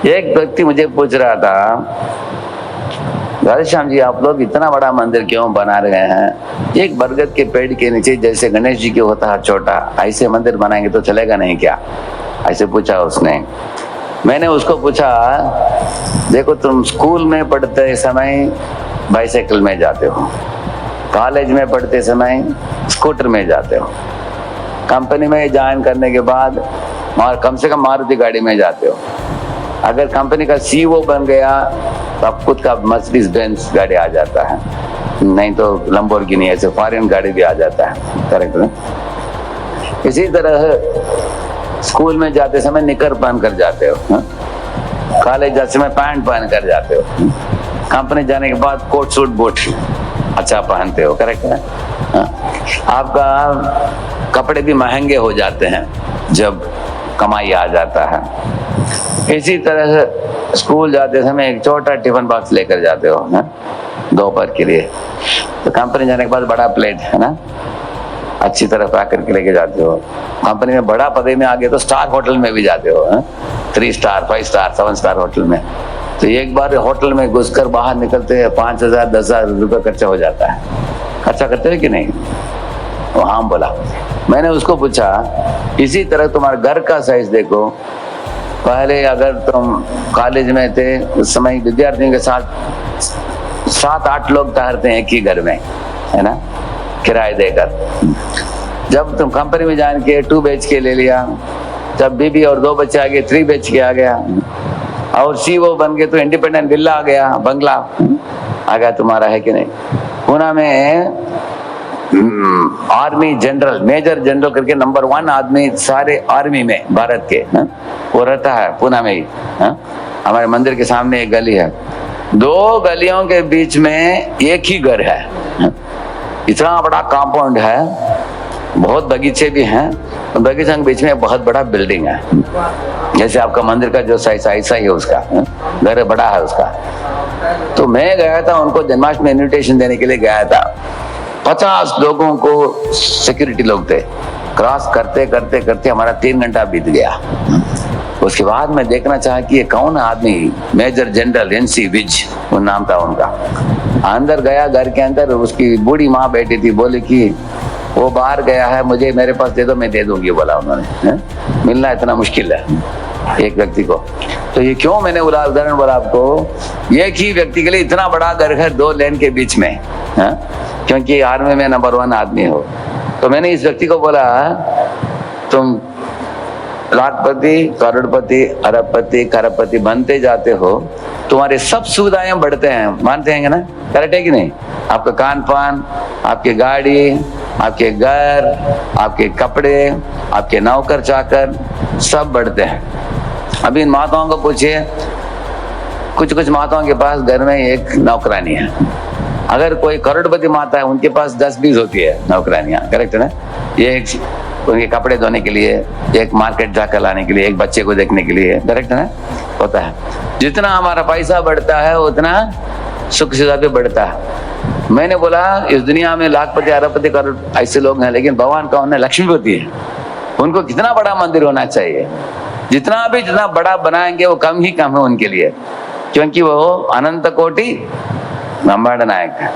एक व्यक्ति मुझे पूछ रहा था, राधेश्याम जी आप लोग इतना बड़ा मंदिर क्यों बना रहे हैं? एक बरगद के पेड़ के नीचे जैसे गणेश जी के होता है छोटा, ऐसे मंदिर बनाएंगे तो चलेगा नहीं क्या? ऐसे पूछा उसने। मैंने उसको पूछा, देखो तुम स्कूल में पढ़ते समय बाइसाइकिल में जाते हो, कॉलेज में पढ़ते समय स्कूटर में जाते हो, कंपनी में ज्वाइन करने के बाद कम से कम मारुति गाड़ी में जाते हो, अगर कंपनी का सीईओ बन गया तो अब खुद का मर्सिडीज बेंज गाड़ी आ जाता है, नहीं तो लंबोर्गिनी ऐसे फॉरेन गाड़ी भी आ जाता है। करेक्ट है? इसी तरह स्कूल में जाते समय निकर पहन कर जाते हो, कॉलेज जाते समय पैंट पहन कर जाते हो, कंपनी जाने के बाद कोट सूट बूट अच्छा पहनते हो। करेक्ट है? आपका कपड़े भी महंगे हो जाते हैं जब कमाई आ जाता है। इसी तरह से स्कूल जाते समय एक छोटा टिफिन बॉक्स लेकर जाते हो ना दोपहर के लिए, तो कंपनी जाने के बाद बड़ा प्लेट है ना अच्छी तरह पैक करके लेके जाते हो। कंपनी में बड़ा पदे में आ गए तो स्टार होटल में भी जाते हो, 3 स्टार 5 स्टार 7 स्टार होटल में। तो एक बार होटल में घुसकर बाहर निकलते हैं 5,000 10,000 रुपये खर्चा हो जाता है। खर्चा करते हो कि नहीं? वो हाँ बोला। मैंने उसको पूछा, इसी तरह तुम्हारे घर का साइज देखो, पहले अगर तुम कॉलेज में थे उस समय विद्यार्थियों के साथ 7-8 लोग ठहरते हैं एक ही घर में, है ना, किराए देकर। जब तुम कंपनी में जान के 2 BHK ले लिया, जब बीबी और 2 बच्चे आ गए 3 BHK आ गया, और सीईओ बन गए तो इंडिपेंडेंट विला आ गया, बंगला आ गया तुम्हारा, है कि नहीं? पुणे में आर्मी जनरल मेजर जनरल करके नंबर 1 आदमी सारे आर्मी में भारत के वो रहता है पुणे में ही। हमारे मंदिर के सामने एक गली है, 2 गलियों के बीच में एक ही घर है, इतना बड़ा कंपाउंड है, बहुत बगीचे भी हैं, बगीचे के बीच में बहुत बड़ा बिल्डिंग है, जैसे आपका मंदिर का जो साइज ऐसा ही है उसका, घर बड़ा है उसका। तो मैं गया था उनको जन्माष्टमी इन्विटेशन देने के लिए गया था, 50 लोगों को सिक्योरिटी लोग थे, क्रॉस करते करते करते हमारा 3 घंटा बीत गया। उसके बाद मैं देखना चाहा कि ये कौन आदमी, मेजर जनरल NC विज वो नाम था उनका। अंदर गया, घर के अंदर उसकी बूढ़ी माँ बैठी थी, बोली कि वो बाहर गया है, मुझे मेरे पास दे दो, मैं दे दूंगी, बोला उन्होंने। मिलना इतना मुश्किल है एक व्यक्ति को। तो ये क्यों मैंने उदाहरण बोला आपको, एक ही व्यक्ति के लिए इतना बड़ा घर है 2 लेन के बीच में, क्योंकि आर्मी में नंबर 1 आदमी हो। तो मैंने इस व्यक्ति को बोला, तुम लाखपति करोड़पति अरबपति खरबपति बनते जाते हो, तुम्हारे सब सुविधाएं बढ़ते हैं, मानते हैं ना? करेक्ट है कि नहीं? आपका खान पान, आपकी गाड़ी, आपके घर, आपके कपड़े, आपके नौकर चाकर सब बढ़ते हैं। अभी इन माताओं को पूछिए, कुछ माताओं के पास घर में एक नौकरानी है, अगर कोई करोड़पति माता है उनके पास 10-20 होती है नौकरानियां। करेक्ट है ना? एक उनके कपड़े धोने के लिए, एक मार्केट जाकर लाने के लिए, एक बच्चे को देखने के लिए। करेक्ट है ना? होता है। जितना हमारा पैसा बढ़ता है उतना सुख सुविधा भी बढ़ता है। मैंने बोला इस दुनिया में लाखपति अरबपति करोड़ ऐसे लोग हैं, लेकिन भगवान कौन है? लक्ष्मीपति है। उनको कितना बड़ा मंदिर होना चाहिए, जितना बड़ा बनाएंगे वो कम ही कम है उनके लिए, क्योंकि वो अनंत कोटि ब्रह्मांड नायक है।